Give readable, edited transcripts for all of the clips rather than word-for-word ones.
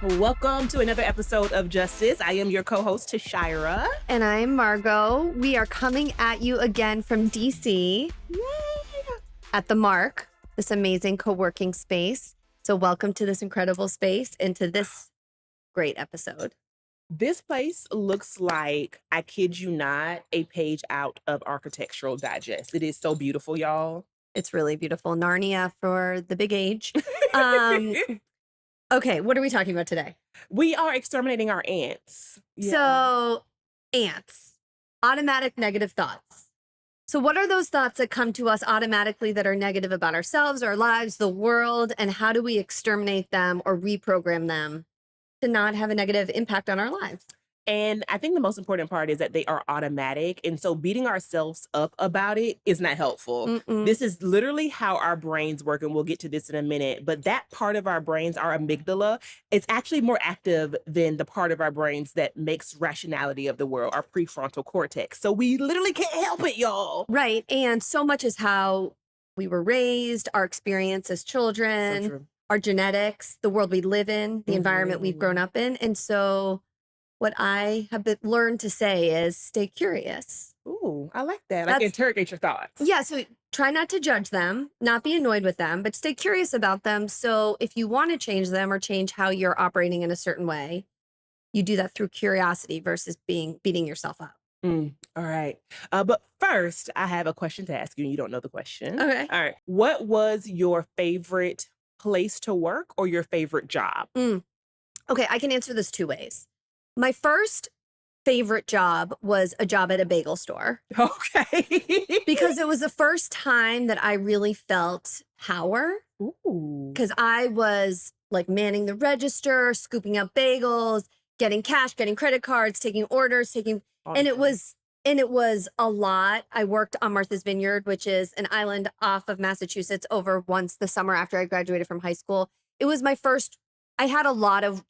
Welcome to another episode of Justice. I am your co-host, Tashira. And I'm Margo. We are coming at you again from DC. Yay! At the Mark, this amazing co-working space. So welcome to this incredible space and to this great episode. This place looks like, I kid you not, a page out of Architectural Digest. It is so beautiful, y'all. It's really beautiful. Narnia for the big age. Okay, what are we talking about today? We are exterminating our ants. Yeah. So, ants, automatic negative thoughts. So what are those thoughts that come to us automatically that are negative about ourselves, our lives, the world, and how do we exterminate them or reprogram them to not have a negative impact on our lives? And I think the most important part is that they are automatic. And so beating ourselves up about it is not helpful. This is literally how our brains work. And we'll get to this in a minute. But that part of our brains, our amygdala, is actually more active than the part of our brains that makes rationality of the world, our prefrontal cortex. So we literally can't help it, y'all. Right. And so much is how we were raised, our experience as children, our genetics, the world we live in, the environment we've grown up in. And so what I have learned to say is stay curious. Ooh, I like that. Like interrogate your thoughts. Yeah, so try not to judge them, not be annoyed with them, but stay curious about them. So if you want to change them or change how you're operating in a certain way, you do that through curiosity versus beating yourself up. All right. But first, I have a question to ask you, and you don't know the question. Okay. All right. What was your favorite place to work or your favorite job? Okay, I can answer this two ways. My first favorite job was a job at a bagel store. Okay. Because it was the first time that I really felt power. Ooh. Because I was like manning the register, scooping up bagels, getting cash, getting credit cards, taking orders, and it was a lot. I worked on Martha's Vineyard, which is an island off of Massachusetts, over once the summer after I graduated from high school. It was my first. I had a lot of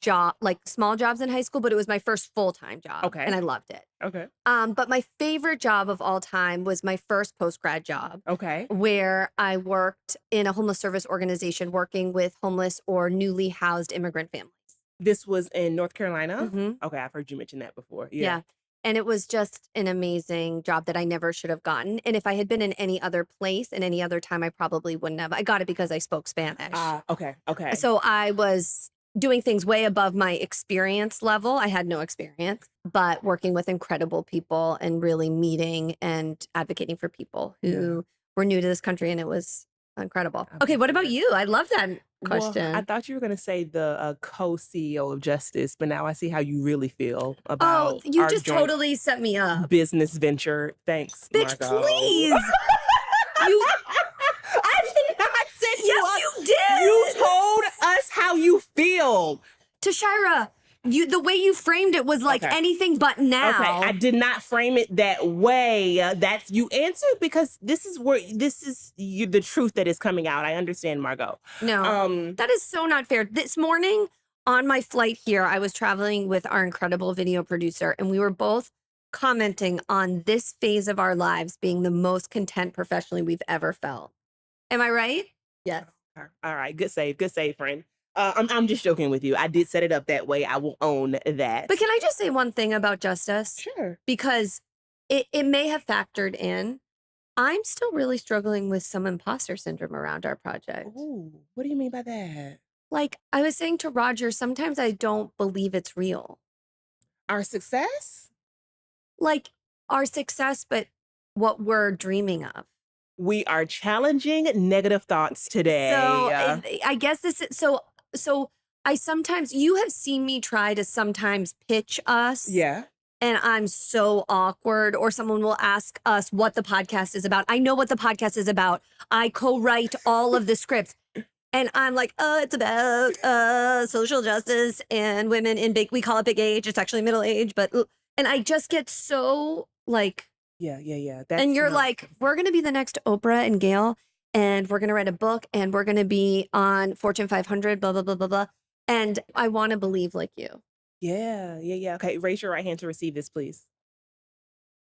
small jobs in high school, but it was my first full-time job. Okay. And I loved it. Okay. But my favorite job of all time was my first post-grad job. Okay. Where I worked in a homeless service organization working with homeless or newly housed immigrant families. This was in North Carolina? Mm-hmm. Okay, I've heard you mention that before. Yeah. And it was just an amazing job that I never should have gotten. And if I had been in any other place and any other time, I probably wouldn't have. I got it because I spoke Spanish. Okay. So I was doing things way above my experience level. I had no experience, but working with incredible people and really meeting and advocating for people who were new to this country. And it was incredible. Okay, what about you? I love that question. Well, I thought you were going to say the co-CEO of Justice, but now I see how you really feel about you just totally set me up. Business venture. Thanks, Bitch, Margo. please. I did not set you up. Yes, you did. You told us how you feel. Tashira, the way you framed it was like anything but now. Okay, I did not frame it that way. That's you answered because this is the truth that is coming out. I understand, Margo. No, that is so not fair. This morning on my flight here, I was traveling with our incredible video producer, and we were both commenting on this phase of our lives being the most content professionally we've ever felt. Am I right? Yes. All right. Good save, friend. I'm just joking with you. I did set it up that way. I will own that. But can I just say one thing about Justice? Sure. Because it may have factored in. I'm still really struggling with some imposter syndrome around our project. Ooh, what do you mean by that? Like I was saying to Roger, sometimes I don't believe it's real. Our success? Like our success, but what we're dreaming of. We are challenging negative thoughts today. So I guess this is so I sometimes, you have seen me try to sometimes pitch us. Yeah. And I'm so awkward, or someone will ask us what the podcast is about. I know what the podcast is about. I co-write all of the scripts. And I'm like, it's about social justice and women in we call it big age. It's actually middle age, but, and I just get so like. Yeah. And you're like, we're going to be the next Oprah and Gail, and we're going to write a book, and we're going to be on Fortune 500, blah, blah, blah, blah, blah. And I want to believe like you. Yeah. Okay, raise your right hand to receive this, please.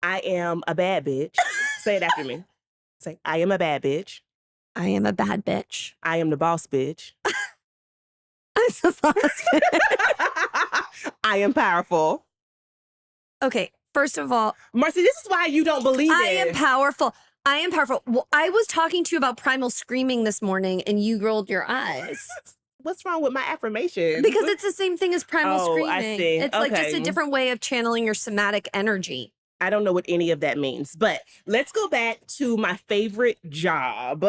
I am a bad bitch. Say it after me. Say, I am a bad bitch. I am a bad bitch. I am the boss bitch. I'm phosphate. I am powerful. Okay, first of all, Marcy, this is why you don't believe I it. am powerful. I am powerful. Well, I was talking to you about primal screaming this morning and you rolled your eyes. What's wrong with my affirmations? Because it's the same thing as primal screaming. I see. It's like just a different way of channeling your somatic energy. I don't know what any of that means, but let's go back to my favorite job.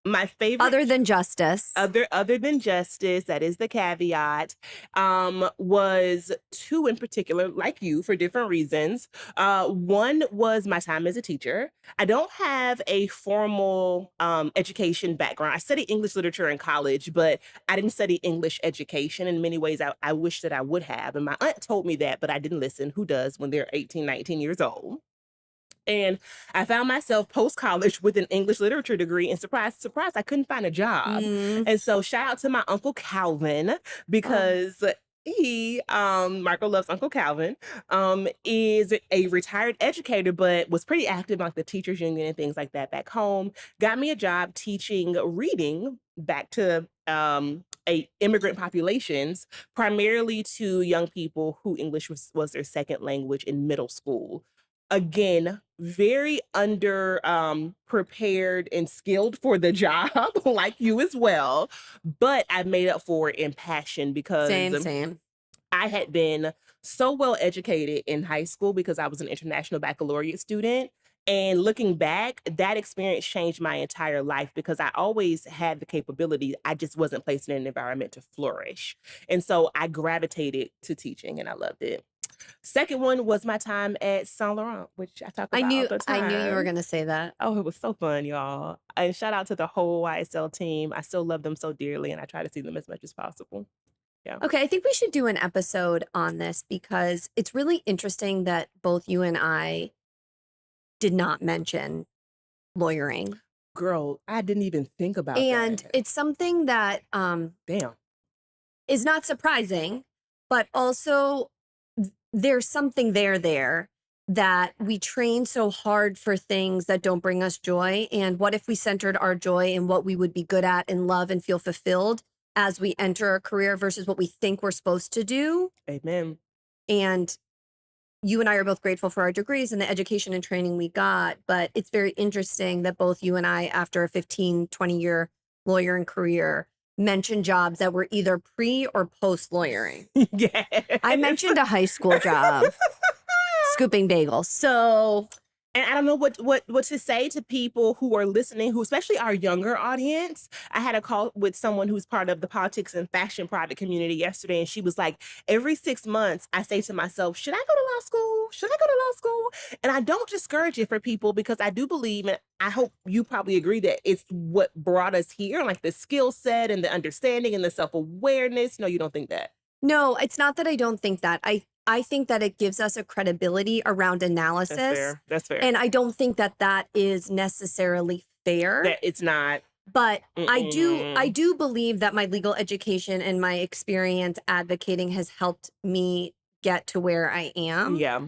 My favorite, other than justice, other than justice, that is the caveat, was two in particular, like you, for different reasons. One was my time as a teacher. I don't have a formal education background. I studied English literature in college, but I didn't study English education. In many ways, I wish that I would have. And my aunt told me that, but I didn't listen. Who does when they're 18, 19 years old? And I found myself post-college with an English literature degree, and surprise, surprise, I couldn't find a job. And so shout out to my Uncle Calvin, because he, Marco loves Uncle Calvin, is a retired educator, but was pretty active like the teachers union and things like that back home. Got me a job teaching reading back to immigrant populations, primarily to young people who English was their second language in middle school. Again, very under prepared and skilled for the job, like you as well. But I made up for it in passion because same. I had been so well educated in high school because I was an international baccalaureate student. And looking back, that experience changed my entire life because I always had the capability. I just wasn't placed in an environment to flourish. And so I gravitated to teaching and I loved it. Second one was my time at Saint Laurent, which I talk about all the time. I knew you were going to say that. Oh, it was so fun, y'all. And shout out to the whole YSL team. I still love them so dearly, and I try to see them as much as possible. Yeah. Okay, I think we should do an episode on this because it's really interesting that both you and I did not mention lawyering. Girl, I didn't even think about that. And it's something that is not surprising, but also there's something there that we train so hard for things that don't bring us joy. And what if we centered our joy in what we would be good at and love and feel fulfilled as we enter a career versus what we think we're supposed to do? Amen. And you and I are both grateful for our degrees and the education and training we got. But it's very interesting that both you and I, after a 15, 20-year lawyering career, mentioned jobs that were either pre or post lawyering. Yes. I mentioned a high school job, scooping bagels. So, and I don't know what to say to people who are listening, who especially our younger audience. I had a call with someone who's part of the politics and fashion private community yesterday, and she was like, every 6 months, I say to myself, should I go to law school? Should I go to law school? And I don't discourage it for people because I do believe, and I hope you probably agree, that it's what brought us here, like the skill set and the understanding and the self-awareness. No, you don't think that? No, it's not that I don't think that. I think that it gives us a credibility around analysis. That's fair. And I don't think that that is necessarily fair. That it's not. But I do believe that my legal education and my experience advocating has helped me get to where I am. Yeah.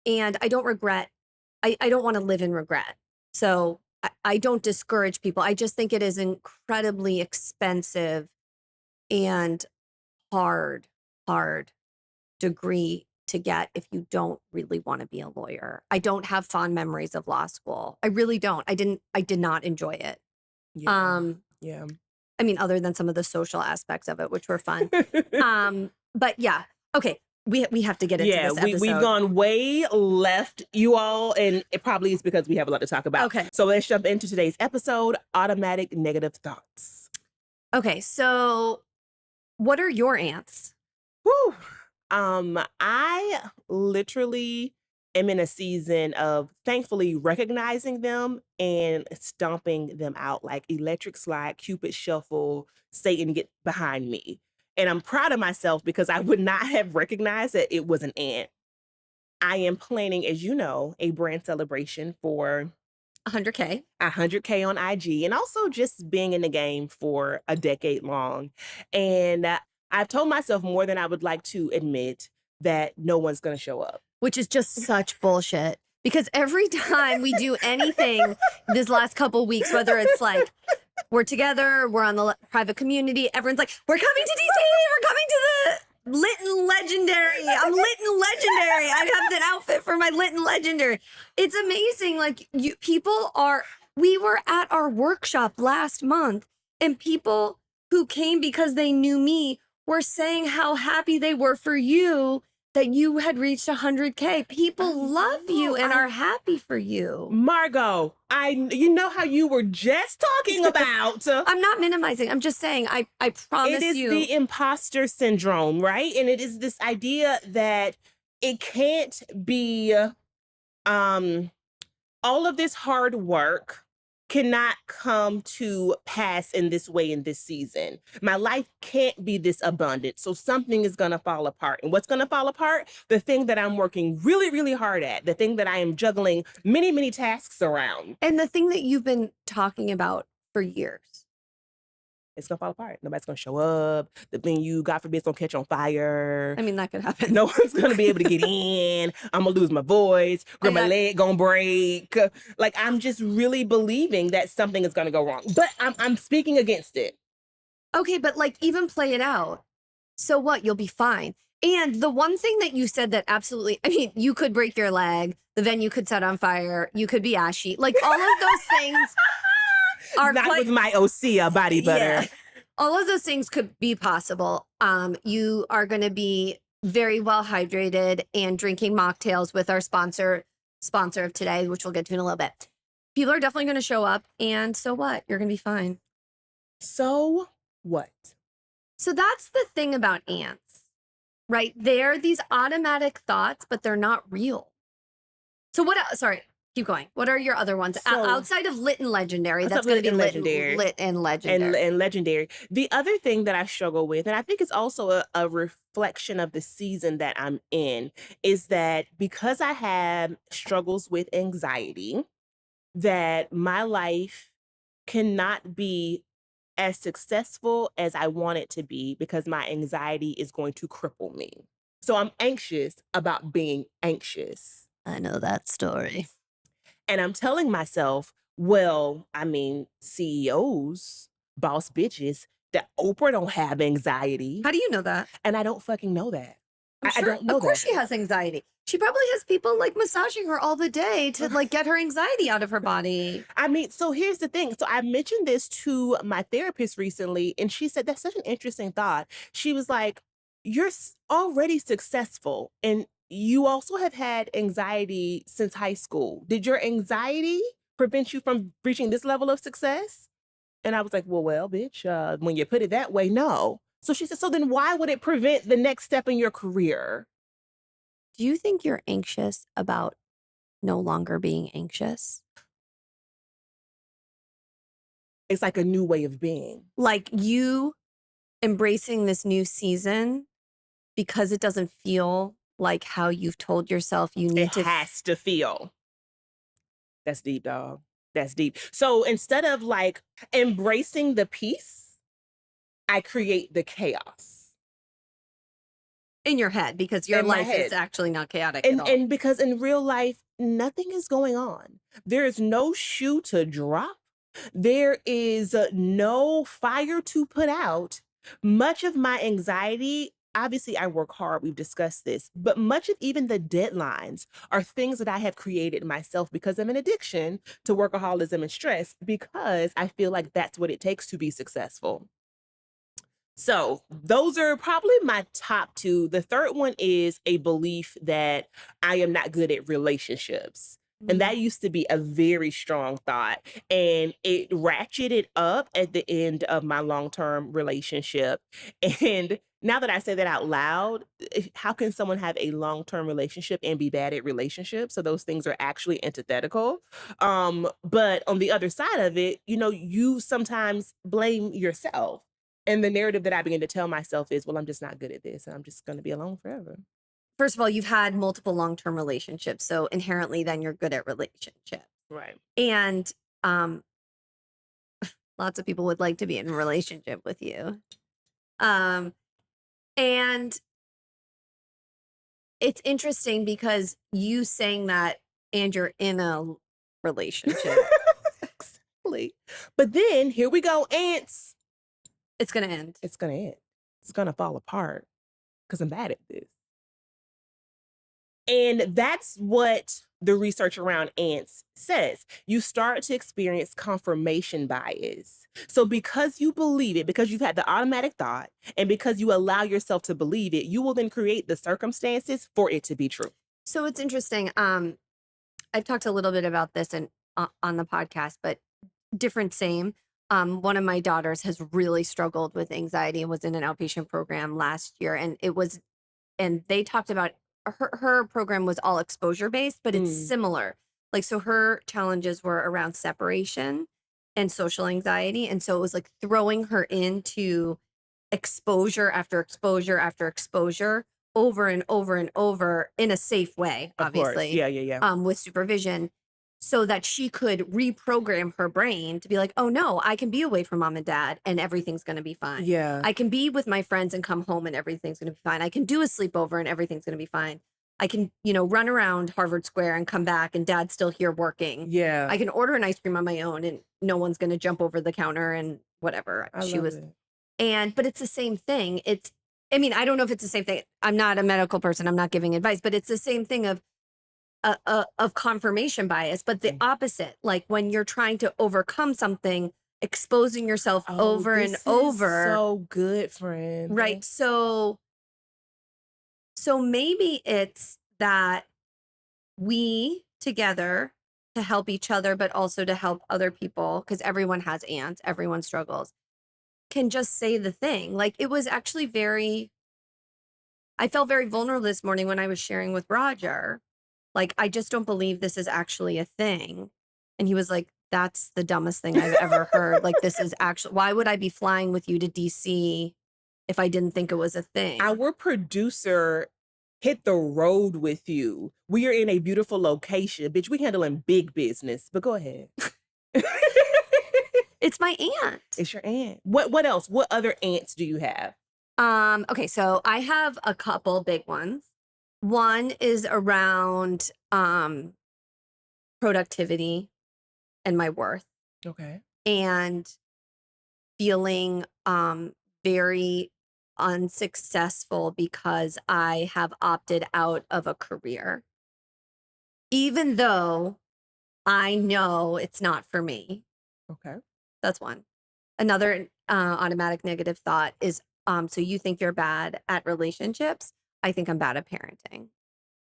And I don't regret. I don't want to live in regret. So I don't discourage people. I just think it is incredibly expensive and hard degree to get if you don't really want to be a lawyer. I don't have fond memories of law school. I really don't. I did not enjoy it. Yeah. I mean, other than some of the social aspects of it, which were fun. But yeah. Okay. We have to get into this episode. We've gone way left, you all, and it probably is because we have a lot to talk about. Okay. So let's jump into today's episode, automatic negative thoughts. Okay. So what are your ants? Whew. I literally am in a season of thankfully recognizing them and stomping them out like electric slide, Cupid shuffle, Satan get behind me. And I'm proud of myself because I would not have recognized that it was an ant. I am planning, as you know, a brand celebration for 100K. 100K on IG, and also just being in the game for a decade long. And I've told myself more than I would like to admit that no one's going to show up. Which is just such bullshit. Because every time we do anything this last couple weeks, whether it's like We're together. We're on the private community. Everyone's like, we're coming to DC. We're coming to the Lytton Legendary. I'm Lytton Legendary. I have that outfit for my Lytton Legendary. It's amazing. Like we were at our workshop last month and people who came because they knew me were saying how happy they were for you that you had reached 100K. People love you and are happy for you. Margo, you know how you were just talking about. I'm not minimizing. I'm just saying, I promise you. It is the imposter syndrome, right? And it is this idea that it can't be all of this hard work cannot come to pass in this way in this season. My life can't be this abundant. So something is going to fall apart. And what's going to fall apart? The thing that I'm working really, really hard at, the thing that I am juggling many, many tasks around. And the thing that you've been talking about for years. It's going to fall apart. Nobody's going to show up. The thing you, God forbid, is going to catch on fire. I mean, that could happen. No one's going to be able to get in. I'm going to lose my voice. My leg going to break. Like, I'm just really believing that something is going to go wrong. But I'm speaking against it. Okay, but like, even play it out. So what? You'll be fine. And the one thing that you said that absolutely, I mean, you could break your leg. The venue could set on fire. You could be ashy. Like, all of those things are not with my Osea body butter. Yeah. All of those things could be possible. You are going to be very well hydrated and drinking mocktails with our sponsor of today, which we'll get to in a little bit. People are definitely going to show up. And so what? You're going to be fine. So what? So that's the thing about ants, right? They're these automatic thoughts, but they're not real. So what? Sorry. Keep going. What are your other ones? Outside of Lit and Legendary, that's going to be Legendary. Lit and Legendary. And Legendary. The other thing that I struggle with, and I think it's also a reflection of the season that I'm in, is that because I have struggles with anxiety, that my life cannot be as successful as I want it to be because my anxiety is going to cripple me. So I'm anxious about being anxious. I know that story. And I'm telling myself, well, I mean, CEOs, boss bitches, that Oprah don't have anxiety. How do you know that? And I don't fucking know that. I don't know. Of course she has anxiety. She probably has people like massaging her all the day to like get her anxiety out of her body. I mean, so here's the thing. So I mentioned this to my therapist recently, and she said, that's such an interesting thought. She was like, you're already successful and you also have had anxiety since high school. Did your anxiety prevent you from reaching this level of success? And I was like, well, bitch, when you put it that way, no. So she said, so then why would it prevent the next step in your career? Do you think you're anxious about no longer being anxious? It's like a new way of being. Like you embracing this new season because it doesn't feel like how you've told yourself you need to. It has to feel. That's deep, dog. That's deep. So instead of like embracing the peace, I create the chaos. In your head, because your life is actually not chaotic at all. And because in real life, nothing is going on. There is no shoe to drop. There is no fire to put out. Much of my anxiety, obviously I work hard, we've discussed this, but much of even the deadlines are things that I have created myself because of an addiction to workaholism and stress, because I feel like that's what it takes to be successful. So those are probably my top two. The third one is a belief that I am not good at relationships. And that used to be a very strong thought. And it ratcheted up at the end of my long-term relationship. And now that I say that out loud, how can someone have a long-term relationship and be bad at relationships? So those things are actually antithetical. But on the other side of it, you know, you sometimes blame yourself. And the narrative that I begin to tell myself is, well, I'm just not good at this and I'm just going to be alone forever. First of all, you've had multiple long-term relationships. So inherently then you're good at relationships. Right. And lots of people would like to be in a relationship with you. And it's interesting because you saying that and you're in a relationship. Exactly. But then here we go, ants. It's going to end. It's going to end. It's going to fall apart because I'm bad at this. And that's what the research around ants says. You start to experience confirmation bias. So because you believe it, because you've had the automatic thought, and because you allow yourself to believe it, you will then create the circumstances for it to be true. So it's interesting. I've talked a little bit about this on the podcast, but different, same. One of my daughters has really struggled with anxiety and was in an outpatient program last year. And they talked about her program was all exposure based, but it's similar. Like, so her challenges were around separation and social anxiety. And so it was like throwing her into exposure after exposure after exposure over and over and over in a safe way, obviously. Yeah. With supervision, so that she could reprogram her brain to be like, oh no, I can be away from mom and dad and everything's going to be fine. Yeah. I can be with my friends and come home and everything's going to be fine. I can do a sleepover and everything's going to be fine. I can, run around Harvard Square and come back and dad's still here working. Yeah. I can order an ice cream on my own and no one's going to jump over the counter and whatever. But it's the same thing. I don't know if it's the same thing. I'm not a medical person. I'm not giving advice, but it's the same thing of confirmation bias, but the opposite. Like when you're trying to overcome something, exposing yourself over and over. So good, friend. Right. So maybe it's that we together to help each other, but also to help other people, because everyone has ants, everyone struggles, can just say the thing. Like it was actually I felt very vulnerable this morning when I was sharing with Roger. Like, I just don't believe this is actually a thing. And he was like, that's the dumbest thing I've ever heard. Like, this is actually, why would I be flying with you to DC if I didn't think it was a thing? Our producer hit the road with you. We are in a beautiful location. Bitch, we handling big business, but go ahead. It's my aunt. It's your aunt. What else? What other aunts do you have? Okay, so I have a couple big ones. One is around productivity and my worth. Okay. And feeling very unsuccessful because I have opted out of a career, even though I know it's not for me. Okay. That's one. Another automatic negative thought is, so you think you're bad at relationships? I think I'm bad at parenting.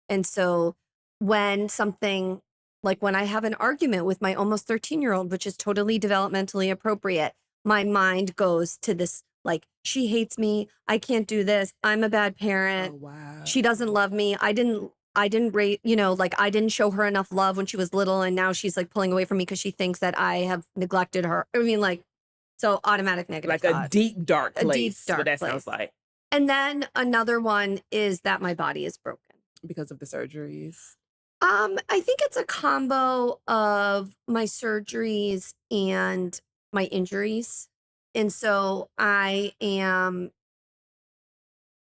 And so when something, like when I have an argument with my almost 13-year-old, which is totally developmentally appropriate, my mind goes to this, like, she hates me. I can't do this. I'm a bad parent. Oh, wow. She doesn't love me. I didn't rate, I didn't show her enough love when she was little. And now she's like pulling away from me because she thinks that I have neglected her. So automatic negative like thought. A deep, dark place. A deep, dark what that place. sounds like. And then another one is that my body is broken. Because of the surgeries? I think it's a combo of my surgeries and my injuries. And so I am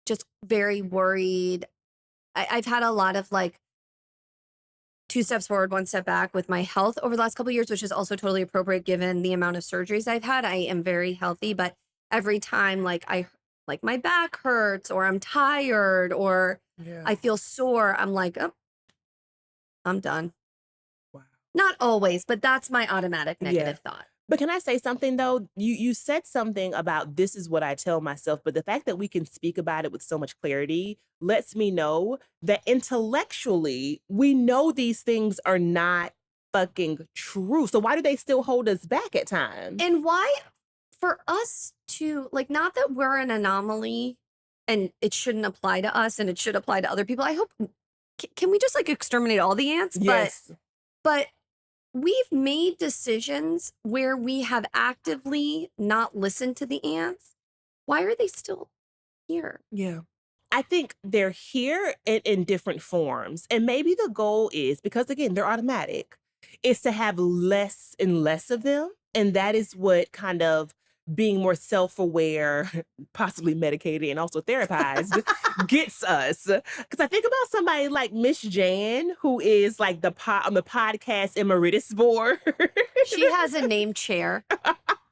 just very worried. I've had a lot of like 2 steps forward, 1 step back with my health over the last couple of years, which is also totally appropriate given the amount of surgeries I've had. I am very healthy, but every time like my back hurts or I'm tired or I feel sore, I'm like, oh, I'm done. Wow. Not always, but that's my automatic negative thought. But can I say something though? You said something about this is what I tell myself, but the fact that we can speak about it with so much clarity lets me know that intellectually we know these things are not fucking true. So why do they still hold us back at times? And why for us to, like, not that we're an anomaly and it shouldn't apply to us and it should apply to other people. I hope, can we just like exterminate all the ants? Yes. But we've made decisions where we have actively not listened to the ants. Why are they still here? Yeah. I think they're here in different forms. And maybe the goal is, because again, they're automatic, is to have less and less of them. And that is what kind of being more self-aware, possibly medicated and also therapized, gets us. Because I think about somebody like Miss Jan, who is like on the podcast emeritus board. She has a named chair.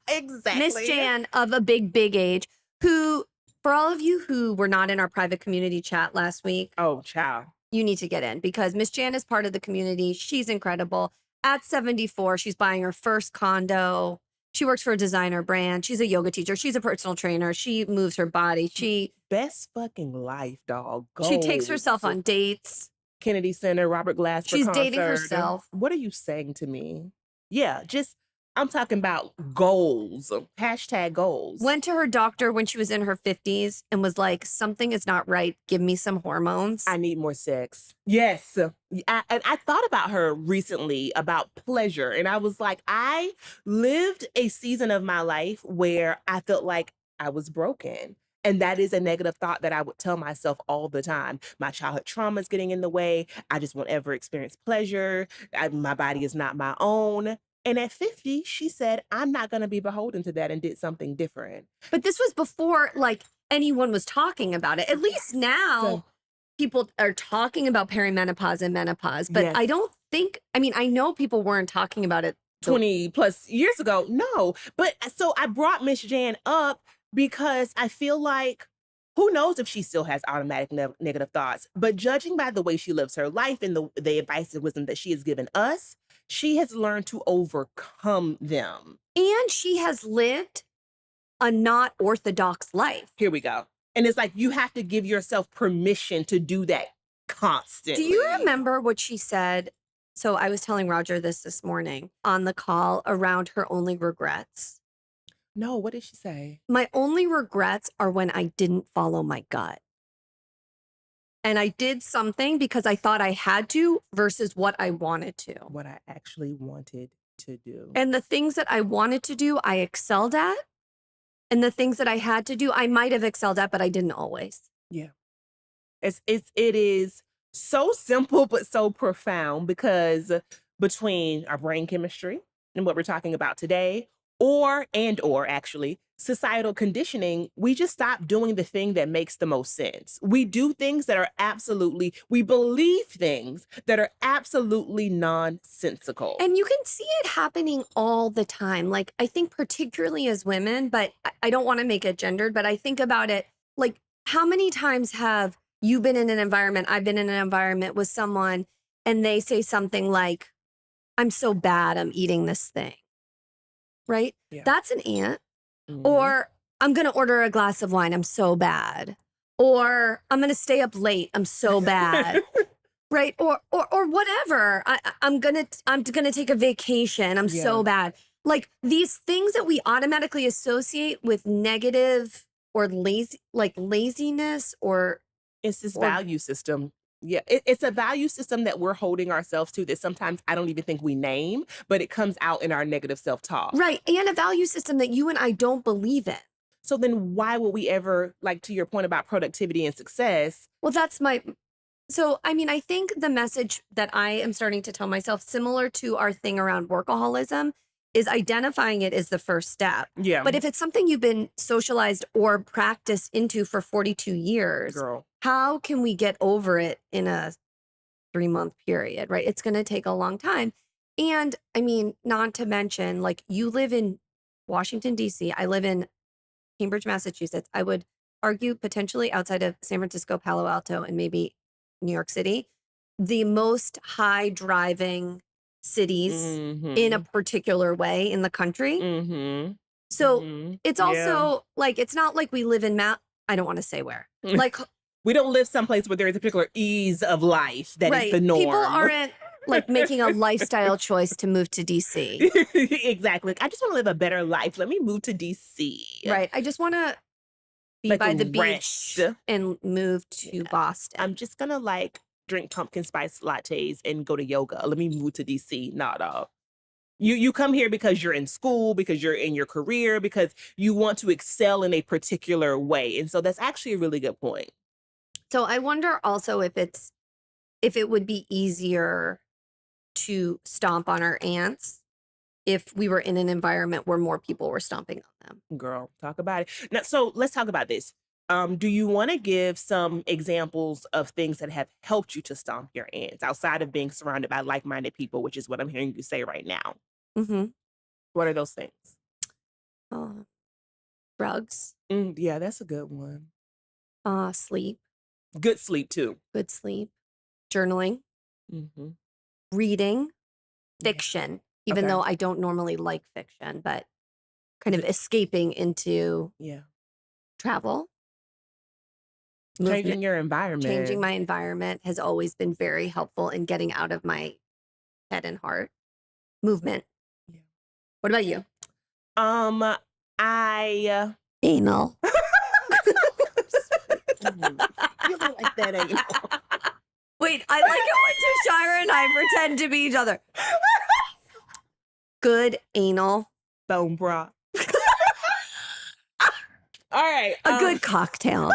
Exactly. Miss Jan of a big age, who, for all of you who were not in our private community chat last week, oh, child, you need to get in because Miss Jan is part of the community. She's incredible. At 74, she's buying her first condo. She works for a designer brand. She's a yoga teacher. She's a personal trainer. She moves her body. She best fucking life, dog. She takes herself on dates. Kennedy Center, Robert Glasper She's concert. dating herself. What are you saying to me? Yeah, I'm talking about goals. Hashtag goals. Went to her doctor when she was in her 50s and was like, something is not right. Give me some hormones. I need more sex. Yes. I thought about her recently about pleasure. And I was like, I lived a season of my life where I felt like I was broken. And that is a negative thought that I would tell myself all the time. My childhood trauma is getting in the way. I just won't ever experience pleasure. My body is not my own. And at 50, she said, I'm not going to be beholden to that, and did something different. But this was before like anyone was talking about it. At least now people are talking about perimenopause and menopause. But Yes. I don't think, I know people weren't talking about it 20 plus years ago. No. But so I brought Miss Jan up because I feel like, who knows if she still has automatic negative thoughts, but judging by the way she lives her life and the advice and wisdom that she has given us, she has learned to overcome them. And she has lived a not orthodox life. Here we go. And it's like, you have to give yourself permission to do that constantly. Do you remember what she said? So I was telling Roger this morning on the call around her only regrets. No, what did she say? My only regrets are when I didn't follow my gut. And I did something because I thought I had to versus what I wanted to. What I actually wanted to do. And the things that I wanted to do, I excelled at. And the things that I had to do, I might have excelled at, but I didn't always. Yeah. It is so simple, but so profound, because between our brain chemistry and what we're talking about today, or actually societal conditioning, we just stop doing the thing that makes the most sense. We do things that are we believe things that are absolutely nonsensical. And you can see it happening all the time. Like, I think particularly as women, but I don't want to make it gendered, but I think about it, like, how many times have you been in an environment, I've been in an environment with someone, and they say something like, I'm so bad, I'm eating this thing. Right? Yeah. That's an ant. Mhm. Or I'm going to order a glass of wine. I'm so bad. Or I'm going to stay up late. I'm so bad. Right? Or whatever. I'm going to take a vacation. I'm so bad. Like, these things that we automatically associate with negative or laziness, or it's this value system. Yeah, it's a value system that we're holding ourselves to that sometimes I don't even think we name, but it comes out in our negative self-talk. Right. And a value system that you and I don't believe in. So then why would we ever, like, to your point about productivity and success? Well, I think the message that I am starting to tell myself, similar to our thing around workaholism, is identifying it is the first step. Yeah. But if it's something you've been socialized or practiced into for 42 years, Girl, how can we get over it in a 3-month period, right? It's going to take a long time. And not to mention, like, you live in Washington, D.C. I live in Cambridge, Massachusetts. I would argue potentially outside of San Francisco, Palo Alto, and maybe New York City, the most high driving cities in a particular way in the country. So it's also like, it's not like we live in I don't want to say where. Like, we don't live someplace where there is a particular ease of life that is the norm. People aren't like making a lifestyle choice to move to DC. Exactly. I just want to live a better life. Let me move to DC. Right. I just want to be Like by the rest. beach and move to Boston. I'm just gonna drink pumpkin spice lattes and go to yoga. Let me move to DC. Not all. You come here because you're in school, because you're in your career, because you want to excel in a particular way. And so that's actually a really good point. So I wonder also if it would be easier to stomp on our ants if we were in an environment where more people were stomping on them. Girl, talk about it. Now, so let's talk about this. Do you want to give some examples of things that have helped you to stomp your ants outside of being surrounded by like-minded people, which is what I'm hearing you say right now? Mm-hmm. What are those things? Drugs. Yeah, that's a good one. Sleep. Good sleep too. Good sleep. Journaling. Mm-hmm. Reading. Fiction. Even Okay. though I don't normally like fiction, but kind of escaping into travel. Changing your environment. Changing my environment has always been very helpful in getting out of my head and heart. Movement. Yeah. What about you? You Anal. don't like that anymore. Wait, I like it when Tashira and I pretend to be each other. Good anal. Bone broth. All right. A good cocktail.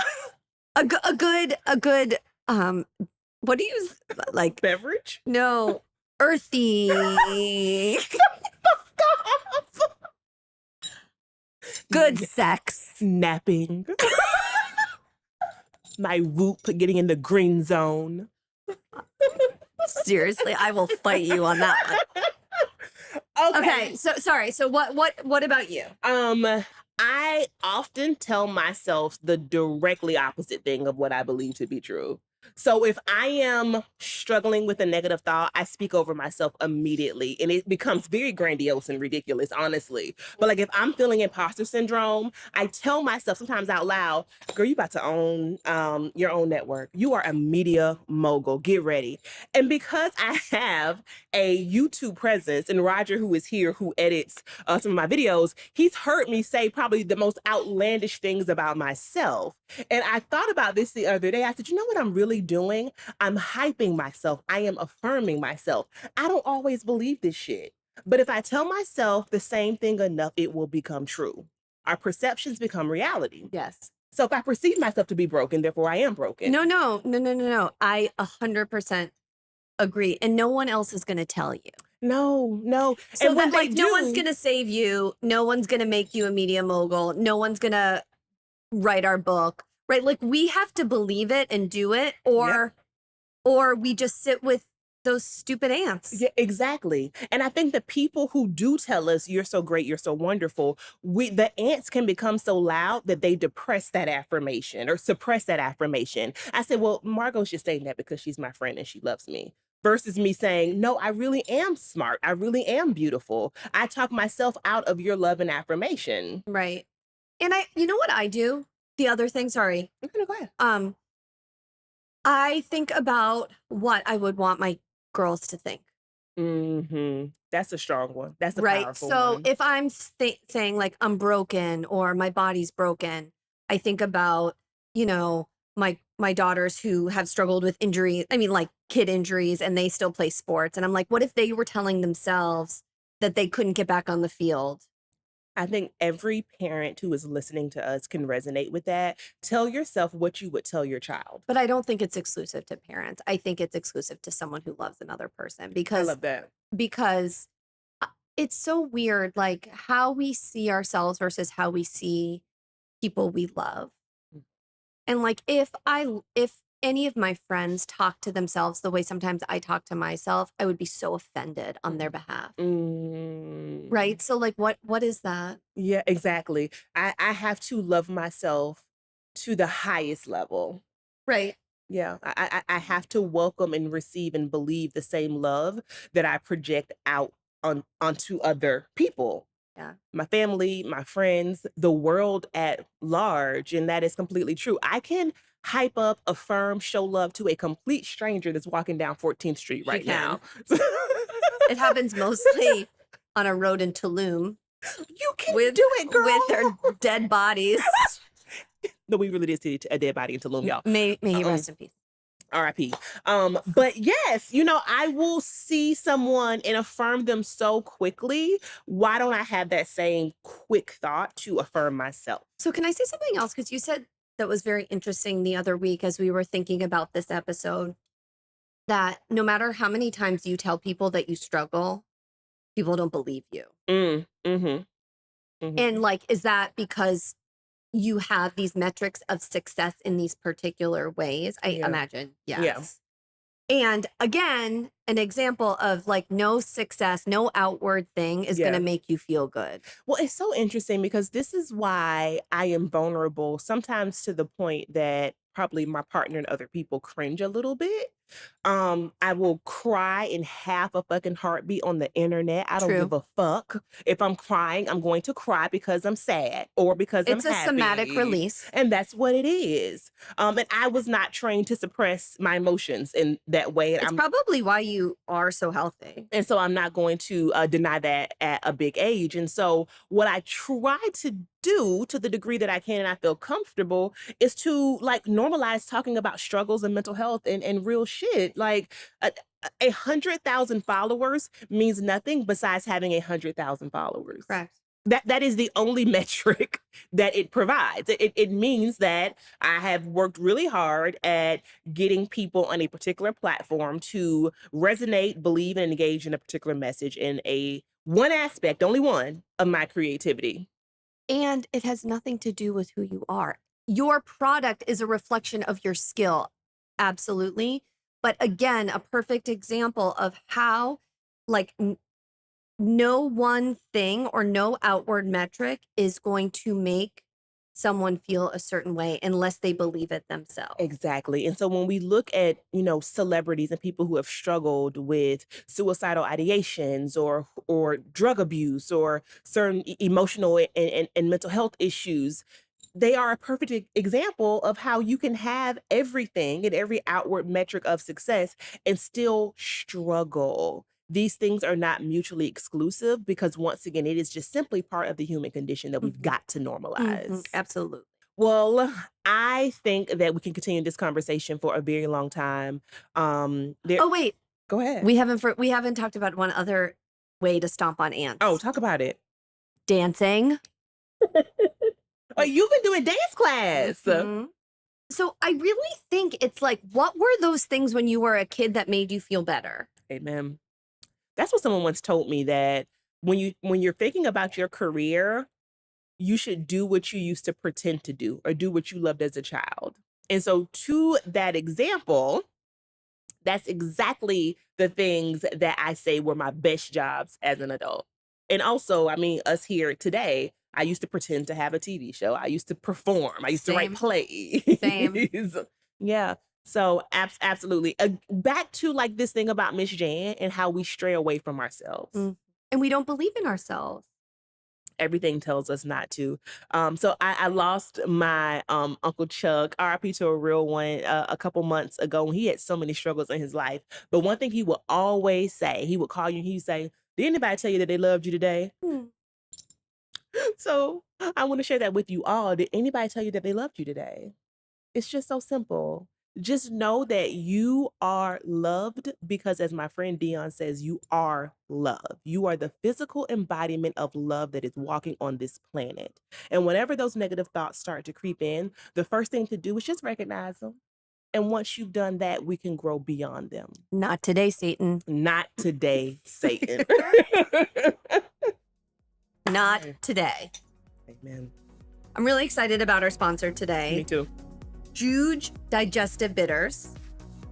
a good what do you like? Beverage? No. Earthy. Good sex. Napping. My whoop getting in the green zone. Seriously, I will fight you on that one. Okay, so sorry. So what about you? I often tell myself the directly opposite thing of what I believe to be true. So if I am struggling with a negative thought, I speak over myself immediately, and it becomes very grandiose and ridiculous, honestly. But like if I'm feeling imposter syndrome, I tell myself sometimes out loud, girl, you about to own your own network. You are a media mogul. Get ready. And because I have a YouTube presence, and Roger, who is here, who edits some of my videos, he's heard me say probably the most outlandish things about myself. And I thought about this the other day. I said, you know what I'm really doing? I'm hyping myself. I am affirming myself. I don't always believe this shit. But if I tell myself the same thing enough, it will become true. Our perceptions become reality. Yes. So if I perceive myself to be broken, therefore I am broken. No. I 100% agree. And no one else is going to tell you. No. So and when that, they no do, one's going to save you. No one's going to make you a media mogul. No one's going to write our book, right? Like we have to believe it and do it, or we just sit with those stupid ants. Yeah, exactly. And I think the people who do tell us you're so great, you're so wonderful, the ants can become so loud that they depress that affirmation or suppress that affirmation. I said, well, Margo's just saying that because she's my friend and she loves me. Versus me saying, no, I really am smart. I really am beautiful. I talk myself out of your love and affirmation. Right. And you know what I do? The other thing, sorry. Okay, go ahead. I think about what I would want my girls to think. That's a strong one. That's a right. powerful So one. if I'm saying like I'm broken or my body's broken, I think about, my daughters who have struggled with injury. I mean, like kid injuries, and they still play sports. And I'm like, what if they were telling themselves that they couldn't get back on the field? I think every parent who is listening to us can resonate with that. Tell yourself what you would tell your child. But I don't think it's exclusive to parents. I think it's exclusive to someone who loves another person, because I love that. Because it's so weird, like how we see ourselves versus how we see people we love. And like if any of my friends talk to themselves the way sometimes I talk to myself, I would be so offended on their behalf. Right? So like what is that? Yeah, exactly. I have to love myself to the highest level. Right. Yeah, I have to welcome and receive and believe the same love that I project out onto other people. Yeah. My family, my friends, the world at large. And that is completely true. I can hype up, affirm, show love to a complete stranger that's walking down 14th Street right now. It happens mostly on a road in Tulum. You can do it, girl. With their dead bodies. No, we really did see a dead body in Tulum, y'all. May he rest in peace. R.I.P. But yes, I will see someone and affirm them so quickly. Why don't I have that same quick thought to affirm myself? So can I say something else? Because you said that was very interesting the other week as we were thinking about this episode, that no matter how many times you tell people that you struggle, people don't believe you. Mm-hmm. And like, is that because you have these metrics of success in these particular ways? I imagine, yes. And again, an example of like no success, no outward thing is going to make you feel good. Well, it's so interesting because this is why I am vulnerable, sometimes to the point that probably my partner and other people cringe a little bit. I will cry in half a fucking heartbeat on the internet. I don't give a fuck. If I'm crying, I'm going to cry because I'm sad or because I'm happy. It's a somatic release. And that's what it is. And I was not trained to suppress my emotions in that way. It's probably why you are so healthy. And so I'm not going to deny that at a big age. And so what I try to do to the degree that I can and I feel comfortable is to like normalize talking about struggles and mental health and real shit. Like 100,000 followers means nothing besides having 100,000 followers. Correct. That is the only metric that it provides. It means that I have worked really hard at getting people on a particular platform to resonate, believe, and engage in a particular message in one aspect, only one, of my creativity. And it has nothing to do with who you are. Your product is a reflection of your skill. Absolutely. But again, a perfect example of how like no one thing or no outward metric is going to make someone feel a certain way unless they believe it themselves. Exactly. And so when we look at, celebrities and people who have struggled with suicidal ideations or drug abuse or certain emotional and mental health issues, they are a perfect example of how you can have everything and every outward metric of success and still struggle. These things are not mutually exclusive because once again, it is just simply part of the human condition that we've got to normalize. Absolutely. Well, I think that we can continue this conversation for a very long time. Oh, wait. Go ahead. We haven't talked about one other way to stomp on ants. Oh, talk about it. Dancing. Oh, you've been doing dance class. Mm-hmm. So I really think it's like, what were those things when you were a kid that made you feel better? Amen. That's what someone once told me, that when you're thinking about your career, you should do what you used to pretend to do or do what you loved as a child. And so to that example, that's exactly the things that I say were my best jobs as an adult. And also, I mean, us here today, I used to pretend to have a TV show. I used to perform. I used to write plays. Same. Yeah. So absolutely. Back to like this thing about Miss Jan and how we stray away from ourselves. And we don't believe in ourselves. Everything tells us not to. So I lost my Uncle Chuck, RIP to a real one, a couple months ago. He had so many struggles in his life. But one thing he would always say, he would call you and he'd say, "Did anybody tell you that they loved you today?" So I want to share that with you all. Did anybody tell you that they loved you today? It's just so simple. Just know that you are loved because, as my friend Dion says, you are love. You are the physical embodiment of love that is walking on this planet. And whenever those negative thoughts start to creep in, the first thing to do is just recognize them. And once you've done that, we can grow beyond them. Not today, Satan. Not today, Satan. Not today. Amen. I'm really excited about our sponsor today. Me too. Juge Digestive Bitters.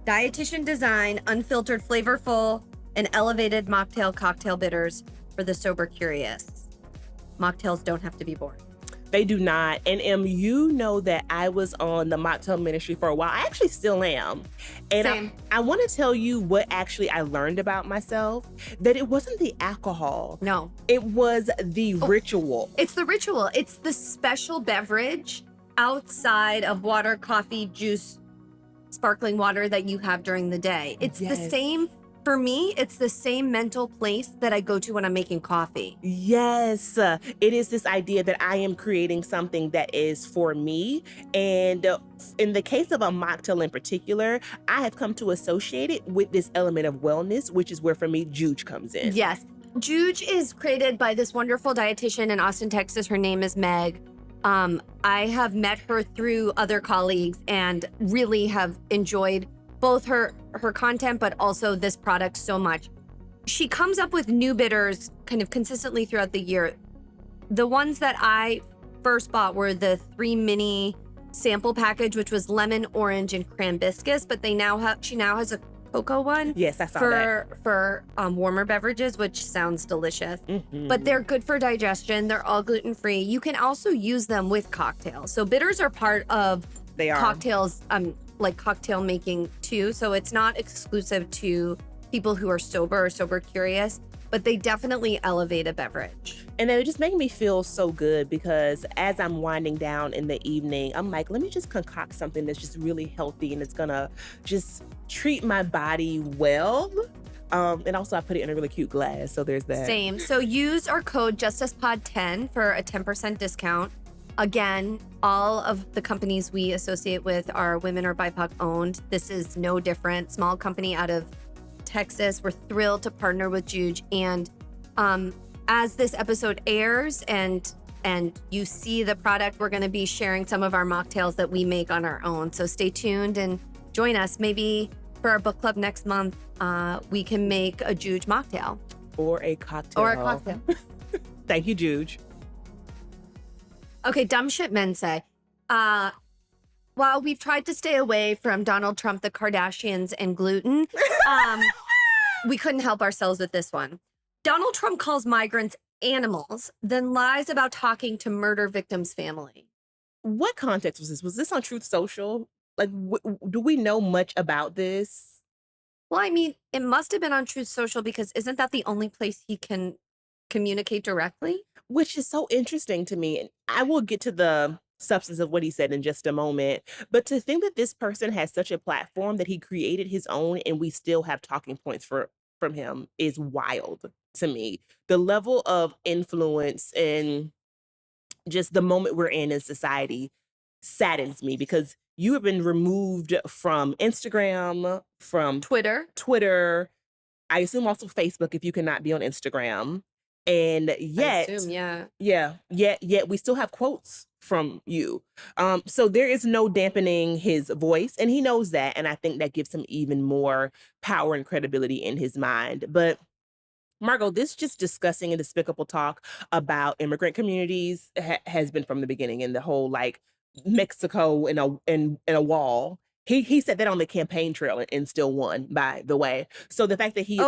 Dietitian design, unfiltered, flavorful, and elevated mocktail cocktail bitters for the sober curious. Mocktails don't have to be boring. They do not. And you know that I was on the mocktail ministry for a while. I actually still am. And Same. I want to tell you what actually I learned about myself, that it wasn't the alcohol. No. It was the ritual. It's the ritual. It's the special beverage outside of water, coffee, juice, sparkling water that you have during the day. It's the same. For me, it's the same mental place that I go to when I'm making coffee. Yes. It is this idea that I am creating something that is for me. And in the case of a mocktail in particular, I have come to associate it with this element of wellness, which is where for me, Juge comes in. Yes. Juge is created by this wonderful dietitian in Austin, Texas. Her name is Meg. I have met her through other colleagues and really have enjoyed both her content, but also this product so much. she comes up with new bitters kind of consistently throughout the year. The ones that I first bought were the 3 mini sample package, which was lemon, orange, and cranbiscus. But she now has a cocoa one. Yes, I saw that. For warmer beverages, which sounds delicious. Mm-hmm. But they're good for digestion. They're all gluten-free. You can also use them with cocktails. So bitters are part of cocktails, like cocktail making too. So it's not exclusive to people who are sober or sober curious, but they definitely elevate a beverage. And it just made me feel so good because as I'm winding down in the evening, I'm like, let me just concoct something that's just really healthy and it's gonna just treat my body well. And also I put it in a really cute glass, so there's that. Same. So use our code JusticePod10 for a 10% discount. Again, all of the companies we associate with are women or BIPOC owned. This is no different. Small company out of Texas. We're thrilled to partner with Juge. And as this episode airs and you see the product, we're going to be sharing some of our mocktails that we make on our own. So stay tuned and join us. Maybe for our book club next month, we can make a Juge mocktail. Or a cocktail. Thank you, Juge. Okay, dumb shit men say. While we've tried to stay away from Donald Trump, the Kardashians, and gluten, we couldn't help ourselves with this one. Donald Trump calls migrants animals, then lies about talking to murder victims' family. What context was this? Was this on Truth Social? Like, do we know much about this? Well, I mean, it must have been on Truth Social because isn't that the only place he can communicate directly? Which is so interesting to me. And I will get to the substance of what he said in just a moment. But to think that this person has such a platform that he created his own and we still have talking points from him is wild to me. The level of influence and just the moment we're in society saddens me because you have been removed from Instagram, from Twitter, I assume also Facebook if you cannot be on Instagram. And yet, yet we still have quotes from you. So there is no dampening his voice, and he knows that. And I think that gives him even more power and credibility in his mind. But Margo, this just discussing and despicable talk about immigrant communities has been from the beginning, and the whole like Mexico in a wall. He said that on the campaign trail and still won, by the way. So the fact that he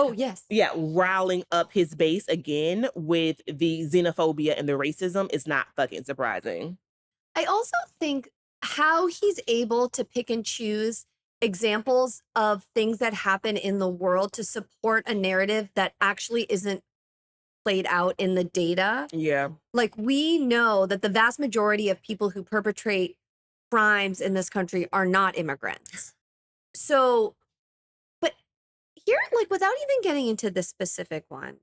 riling up his base again with the xenophobia and the racism is not fucking surprising. I also think how he's able to pick and choose examples of things that happen in the world to support a narrative that actually isn't played out in the data. Yeah. Like, we know that the vast majority of people who perpetrate crimes in this country are not immigrants. So, but here, like, without even getting into the specific one,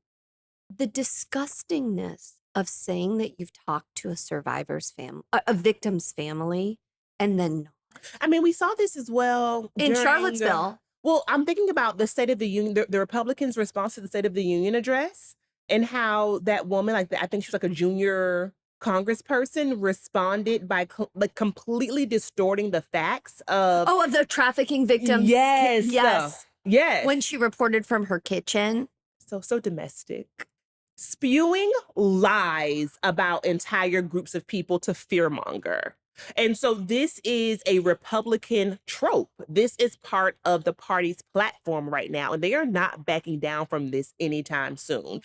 the disgustingness of saying that you've talked to a survivor's family, a victim's family, and then not. I mean, we saw this as well in Charlottesville. Well, I'm thinking about the State of the Union, the Republicans' response to the State of the Union address, and how that woman, I think she was like a junior congressperson, responded by completely distorting the facts of the trafficking victims. Yes. When she reported from her kitchen. So domestic. Spewing lies about entire groups of people to fearmonger. And so this is a Republican trope. This is part of the party's platform right now, and they are not backing down from this anytime soon.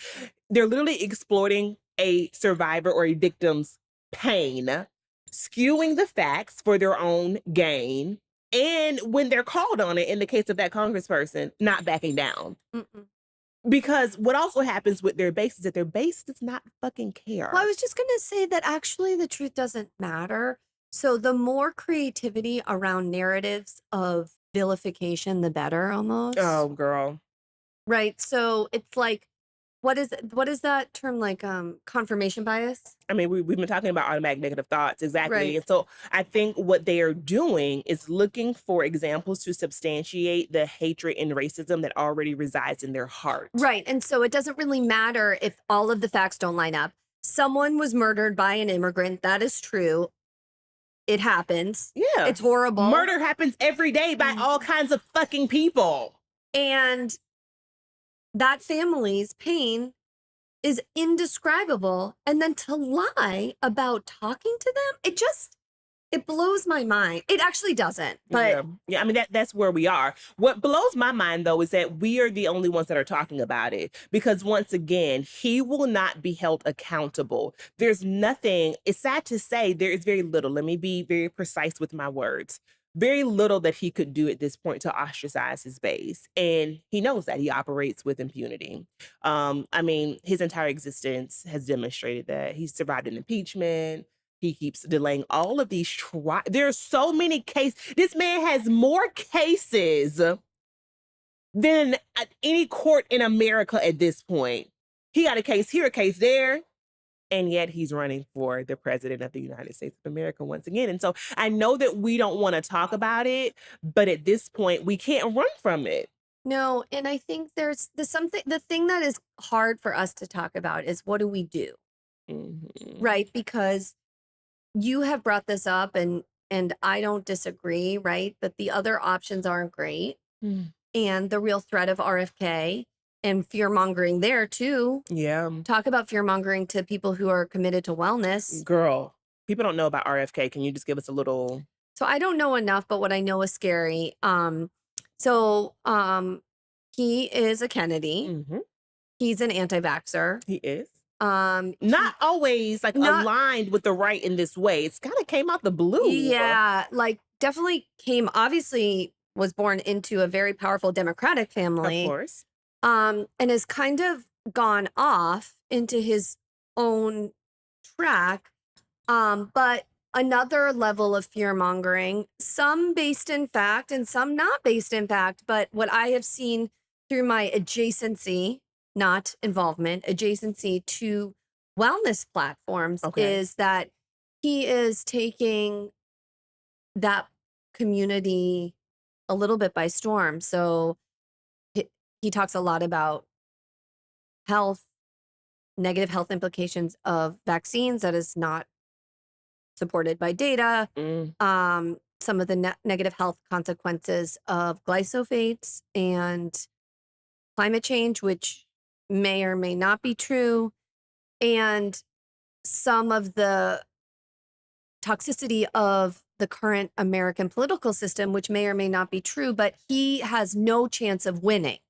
They're literally exploiting a survivor or a victim's pain, skewing the facts for their own gain, and when they're called on it, in the case of that congressperson, not backing down. Mm-mm. Because what also happens with their base is that their base does not fucking care. Well, I was just going to say that actually the truth doesn't matter. So the more creativity around narratives of vilification, the better almost. Oh, girl. Right. So it's like, what is that term, like confirmation bias? I mean, we've been talking about automatic negative thoughts. Exactly. Right. And so I think what they are doing is looking for examples to substantiate the hatred and racism that already resides in their heart. Right. And so it doesn't really matter if all of the facts don't line up. Someone was murdered by an immigrant. That is true. It happens. Yeah. It's horrible. Murder happens every day by all kinds of fucking people. And that family's pain is indescribable. And then to lie about talking to them, it blows my mind. It actually doesn't, but yeah. I mean, that's where we are. What blows my mind, though, is that we are the only ones that are talking about it. Because once again, he will not be held accountable. There's nothing, it's sad to say, there is very little. Let me be very precise with my words. Very little that he could do at this point to ostracize his base. And he knows that he operates with impunity. I mean, his entire existence has demonstrated that. He's survived an impeachment. He keeps delaying all of these trials. There are so many cases. This man has more cases than any court in America at this point. He got a case here, a case there, and yet he's running for the president of the United States of America once again. And so I know that we don't want to talk about it, but at this point, we can't run from it. No, and I think there's the thing that is hard for us to talk about is what do we do? Right? Because you have brought this up and I don't disagree, right? That the other options aren't great. And the real threat of RFK and fear mongering there too. Yeah. Talk about fear mongering to people who are committed to wellness. Girl, people don't know about RFK. Can you just give us a little? So I don't know enough, but what I know is scary. He is a Kennedy. He's an anti-vaxxer. He is. Not always aligned with the right in this way. It's kind of came out the blue. Yeah, like definitely obviously was born into a very powerful Democratic family. Of course. And has kind of gone off into his own track. But another level of fear mongering, some based in fact and some not based in fact. But what I have seen through my adjacency, not involvement, adjacency to wellness platforms is that he is taking that community a little bit by storm. So he talks a lot about health, negative health implications of vaccines that is not supported by data. Some of the negative health consequences of glyphosates and climate change, which may or may not be true, and some of the toxicity of the current American political system, which may or may not be true, but he has no chance of winning.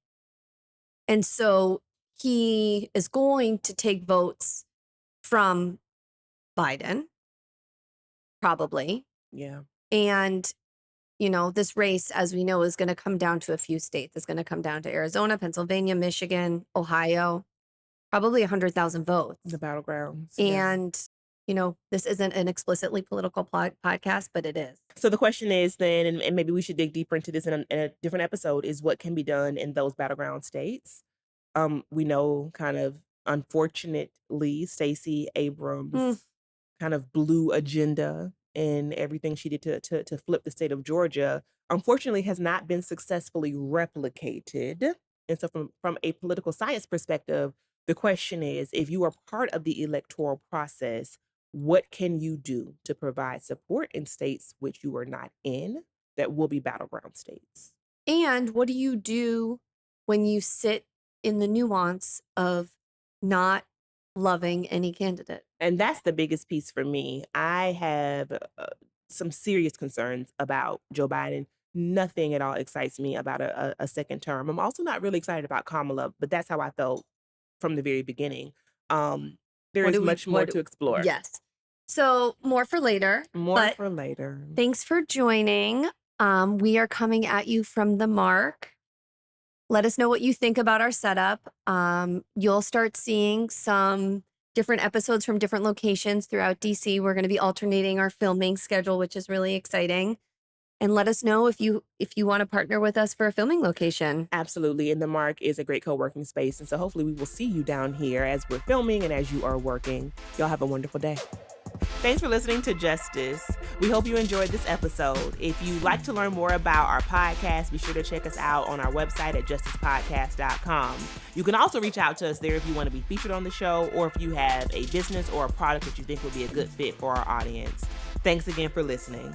And so he is going to take votes from Biden, probably. Yeah. And you know, this race, as we know, is going to come down to a few states. It's going to come down to Arizona, Pennsylvania, Michigan, Ohio, probably 100,000 votes. The battlegrounds. And, you know, this isn't an explicitly political podcast, but it is. So the question is then, and maybe we should dig deeper into this in a different episode, is what can be done in those battleground states? We know kind of, unfortunately, Stacey Abrams' kind of blue agenda and everything she did to flip the state of Georgia, unfortunately, has not been successfully replicated. And so from a political science perspective, the question is, if you are part of the electoral process, what can you do to provide support in states which you are not in that will be battleground states? And what do you do when you sit in the nuance of not loving any candidate? And that's the biggest piece for me. I have some serious concerns about Joe Biden. Nothing at all excites me about a second term. I'm also not really excited about Kamala, but that's how I felt from the very beginning. There is much more to explore. Yes. So more for later. For later. Thanks for joining. We are coming at you from the Mark. Let us know what you think about our setup. You'll start seeing some different episodes from different locations throughout DC. We're going to be alternating our filming schedule, which is really exciting. And let us know if you want to partner with us for a filming location. Absolutely. And the Mark is a great co-working space. And so hopefully we will see you down here as we're filming and as you are working. Y'all have a wonderful day. Thanks for listening to Justice. We hope you enjoyed this episode. If you'd like to learn more about our podcast, be sure to check us out on our website at justicepodcast.com. You can also reach out to us there if you want to be featured on the show or if you have a business or a product that you think would be a good fit for our audience. Thanks again for listening.